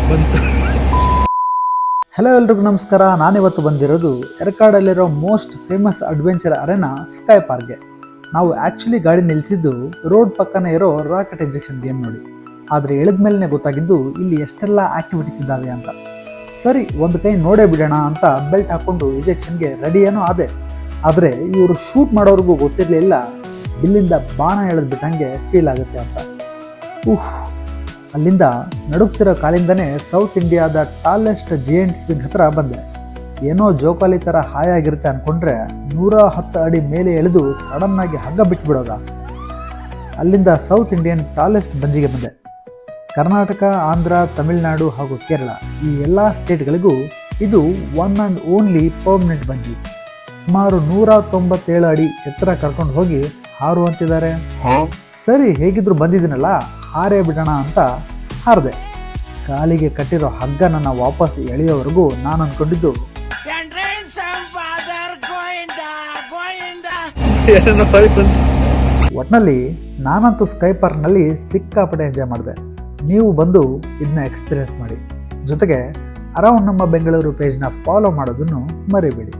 ಬಂತು. ಹಲೋ ಎಲ್ರಿಗೂ ನಮಸ್ಕಾರ. ನಾನಿವತ್ತು ಬಂದಿರೋದು ಎರ್ಕಾಡಲ್ಲಿರೋ ಮೋಸ್ಟ್ ಫೇಮಸ್ ಅಡ್ವೆಂಚರ್ ಅರೆನಾ ಸ್ಕೈ ಪಾರ್ಕ್ಗೆ. ನಾವು ಆ್ಯಕ್ಚುಲಿ ಗಾಡಿ ನಿಲ್ಲಿಸಿದ್ದು ರೋಡ್ ಪಕ್ಕನೇ ಇರೋ ರಾಕೆಟ್ ಇಂಜೆಕ್ಷನ್ ಗೇಮ್ ನೋಡಿ. ಆದರೆ ಇಳಿದ್ಮೇಲೆ ಗೊತ್ತಾಗಿದ್ದು ಇಲ್ಲಿ ಎಷ್ಟೆಲ್ಲ ಆಕ್ಟಿವಿಟೀಸ್ ಇದ್ದಾವೆ ಅಂತ. ಸರಿ, ಒಂದು ಕೈ ನೋಡೇ ಬಿಡೋಣ ಅಂತ ಬೆಲ್ಟ್ ಹಾಕ್ಕೊಂಡು ಇಂಜೆಕ್ಷನ್ಗೆ ರೆಡಿ ಏನೋ ಆದೆ. ಆದರೆ ಇವರು ಶೂಟ್ ಮಾಡೋರಿಗೂ ಗೊತ್ತಿರಲಿಲ್ಲ ಬಿಲ್ಲಿಂದ ಬಾಣ ಎಳೆದ್ಬಿಟ್ಟಂಗೆ ಫೀಲ್ ಆಗುತ್ತೆ ಅಂತ. ಅಲ್ಲಿಂದ ನಡುಗ್ತಿರೋ ಕಾಲಿಂದನೇ ಸೌತ್ ಇಂಡಿಯಾದ ಟಾಲೆಸ್ಟ್ ಜಿಯಂಟ್ ಸ್ವಿಂಗ್ ಹತ್ರ ಬಂದೆ. ಏನೋ ಜೋಕಾಲಿ ಥರ ಹಾಯಾಗಿರುತ್ತೆ ಅಂದ್ಕೊಂಡ್ರೆ 110 ಅಡಿ ಮೇಲೆ ಎಳೆದು ಸಡನ್ನಾಗಿ ಹಗ್ಗ ಬಿಟ್ಬಿಡೋದ. ಅಲ್ಲಿಂದ ಸೌತ್ ಇಂಡಿಯನ್ ಟಾಲೆಸ್ಟ್ ಬಂಜಿಗೆ ಬಂದೆ. ಕರ್ನಾಟಕ, ಆಂಧ್ರ, ತಮಿಳುನಾಡು ಹಾಗೂ ಕೇರಳ ಈ ಎಲ್ಲ ಸ್ಟೇಟ್ಗಳಿಗೂ ಇದು ಒನ್ ಆ್ಯಂಡ್ ಓನ್ಲಿ ಪರ್ಮನೆಂಟ್ ಬಂಜಿ. ಸುಮಾರು 197 ಅಡಿ ಎತ್ತರ ಕರ್ಕೊಂಡು ಹೋಗಿ ಹಾರುವಂತಿದ್ದಾರೆ. ಸರಿ, ಹೇಗಿದ್ರು ಬಂದಿದ್ದೀನಲ್ಲ, ಹಾರೇ ಬಿಡೋಣ ಅಂತ ಹಾರಿದೆ. ಕಾಲಿಗೆ ಕಟ್ಟಿರೋ ಹಗ್ಗ ನನ್ನ ವಾಪಸ್ ಎಳೆಯೋವರೆಗೂ ನಾನು ಅಂದ್ಕೊಂಡಿದ್ದು ಒಟ್ನಲ್ಲಿ ನಾನಂತೂ ಸ್ಕೈ ಪಾರ್ಕ್ನಲ್ಲಿ ಸಿಕ್ಕಾಪಟ್ಟೆ ಎಂಜಾಯ್ ಮಾಡಿದೆ. ನೀವು ಬಂದು ಇದನ್ನ ಎಕ್ಸ್ಪೀರಿಯನ್ಸ್ ಮಾಡಿ. ಜೊತೆಗೆ ಅರೌಂಡ್ ನಮ್ಮ ಬೆಂಗಳೂರು ಪೇಜ್ನ ಫಾಲೋ ಮಾಡೋದನ್ನು ಮರಿಬೇಡಿ.